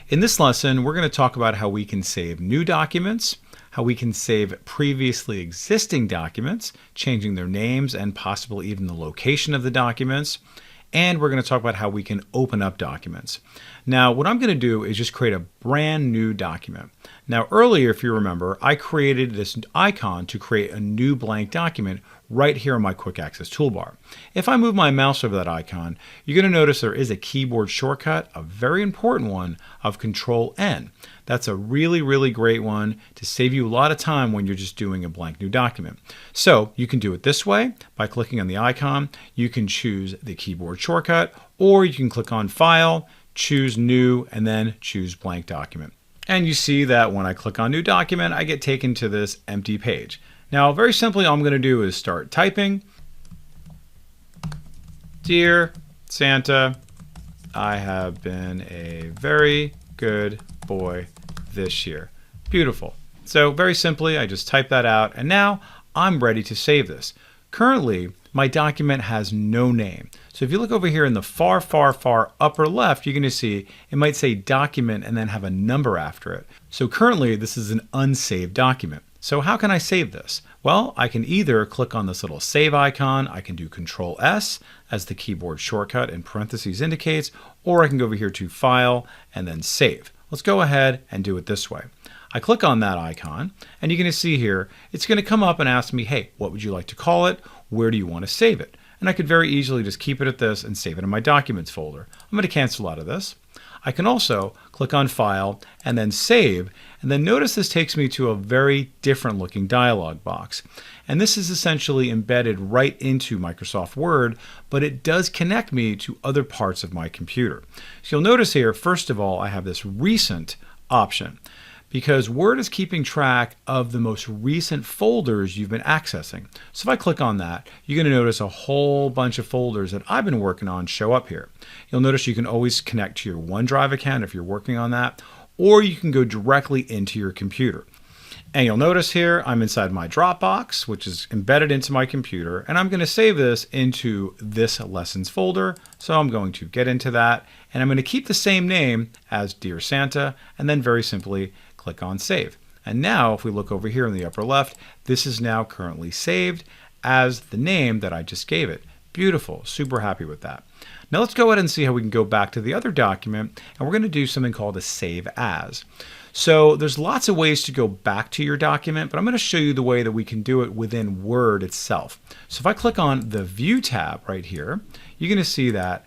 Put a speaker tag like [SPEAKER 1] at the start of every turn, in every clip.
[SPEAKER 1] In this lesson, we're going to talk about how we can save new documents, how we can save previously existing documents, changing their names and possibly even the location of the documents, and we're going to talk about how we can open up documents. Now, what I'm going to do is just create a brand new document. Now, earlier, if you remember, I created this icon to create a new blank document right here on my Quick Access toolbar. If I move my mouse over that icon, you're going to notice there is a keyboard shortcut, a very important one, of Control-N. That's a really great one to save you a lot of time when you're just doing a blank new document. So you can do it this way by clicking on the icon. You can choose the keyboard shortcut, or you can click on File, choose New, and then choose Blank Document. And you see that when I click on New Document, I get taken to this empty page. Now, very simply, all I'm going to do is start typing. Dear Santa, I have been a very good boy this year. Beautiful. So very simply, I just type that out, and now I'm ready to save this. Currently, my document has no name. So if you look over here in the far upper left, you're going to see it might say document and then have a number after it. So currently, this is an unsaved document. So how can I save this? Well, I can either click on this little save icon, I can do Control-S as the keyboard shortcut in parentheses indicates, or I can go over here to File and then Save. Let's go ahead and do it this way. I click on that icon, and you're going to see here, it's going to come up and ask me, hey, what would you like to call it? Where do you want to save it? And I could very easily just keep it at this and save it in my Documents folder. I'm going to cancel out of this. I can also click on File and then Save, and then notice this takes me to a very different looking dialog box. And this is essentially embedded right into Microsoft Word, but it does connect me to other parts of my computer. So you'll notice here, first of all, I have this Recent option, because Word is keeping track of the most recent folders you've been accessing. So if I click on that, you're going to notice a whole bunch of folders that I've been working on show up here. You'll notice you can always connect to your OneDrive account if you're working on that, or you can go directly into your computer. And you'll notice here I'm inside my Dropbox, which is embedded into my computer, and I'm going to save this into this Lessons folder. So I'm going to get into that, and I'm going to keep the same name as Dear Santa, and then very simply click on Save. And now if we look over here in the upper left, this is now currently saved as the name that I just gave it. Beautiful, super happy with that. Now let's go ahead and see how we can go back to the other document, and we're going to do something called a Save As. So there's lots of ways to go back to your document, but I'm going to show you the way that we can do it within Word itself. So if I click on the View tab right here, you're going to see that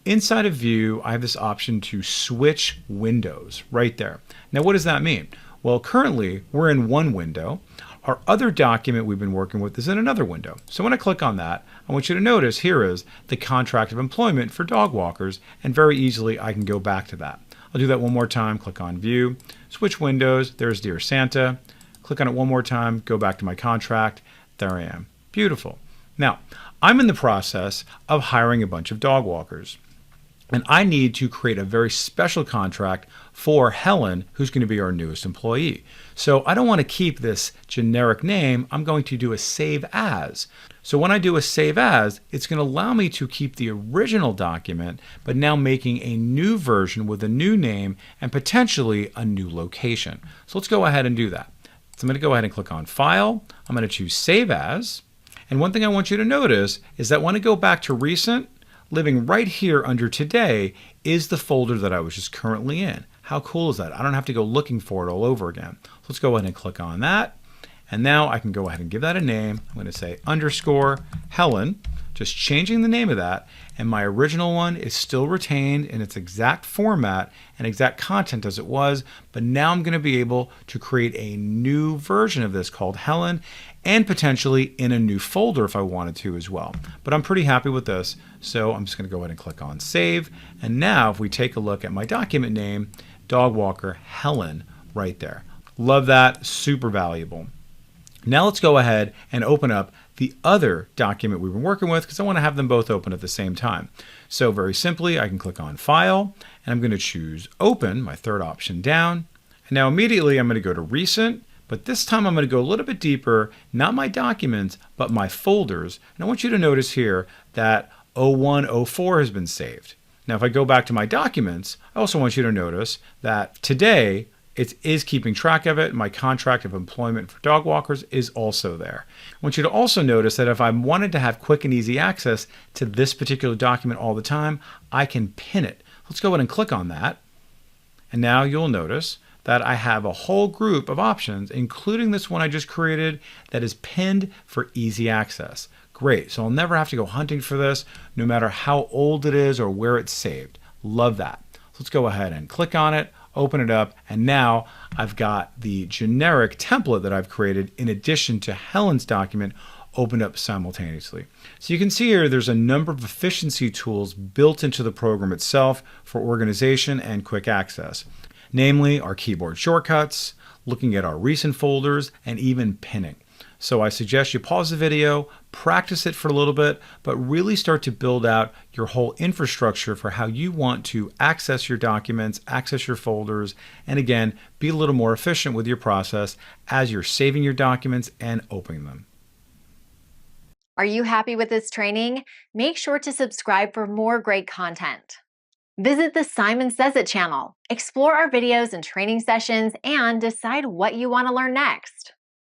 [SPEAKER 1] inside of View, I have this option to switch windows right there. Now, what does that mean? Well, currently, we're in one window. Our other document we've been working with is in another window. So when I click on that, I want you to notice here is the contract of employment for dog walkers, and very easily I can go back to that. I'll do that one more time. Click on View, switch windows. There's Dear Santa. Click on it one more time, go back to my contract. There I am. Beautiful. Now, I'm in the process of hiring a bunch of dog walkers. And I need to create a very special contract for Helen, who's going to be our newest employee. So I don't want to keep this generic name. I'm going to do a Save As. So when I do a Save As, it's going to allow me to keep the original document, but now making a new version with a new name and potentially a new location. So let's go ahead and do that. So I'm going to go ahead and click on File. I'm going to choose Save As. And one thing I want you to notice is that when I go back to Recent, living right here under Today is the folder that I was just currently in. How cool is that? I don't have to go looking for it all over again. So let's go ahead and click on that. And now I can go ahead and give that a name. I'm going to say underscore Helen, just changing the name of that. And my original one is still retained in its exact format and exact content as it was. But now I'm going to be able to create a new version of this called Helen, and potentially in a new folder if I wanted to as well. But I'm pretty happy with this, so I'm just going to go ahead and click on Save. And now if we take a look at my document name, Dog Walker Helen right there. Love that, super valuable. Now let's go ahead and open up the other document we've been working with, because I want to have them both open at the same time. So very simply, I can click on File, and I'm going to choose Open, my third option down. And now immediately I'm going to go to Recent, but this time I'm going to go a little bit deeper, not my documents, but my folders. And I want you to notice here that 0104 has been saved. Now, if I go back to my documents, I also want you to notice that today it is keeping track of it. My contract of employment for dog walkers is also there. I want you to also notice that if I wanted to have quick and easy access to this particular document all the time, I can pin it. Let's go ahead and click on that. And now you'll notice that I have a whole group of options, including this one I just created, that is pinned for easy access. Great, so I'll never have to go hunting for this, no matter how old it is or where it's saved. Love that. So let's go ahead and click on it, open it up, and now I've got the generic template that I've created in addition to Helen's document opened up simultaneously. So you can see here there's a number of efficiency tools built into the program itself for organization and quick access. Namely, our keyboard shortcuts, looking at our recent folders, and even pinning. So I suggest you pause the video, practice it for a little bit, but really start to build out your whole infrastructure for how you want to access your documents, access your folders, and again, be a little more efficient with your process as you're saving your documents and opening them.
[SPEAKER 2] Are you happy with this training? Make sure to subscribe for more great content. Visit the Simon Says It channel, explore our videos and training sessions, and decide what you want to learn next.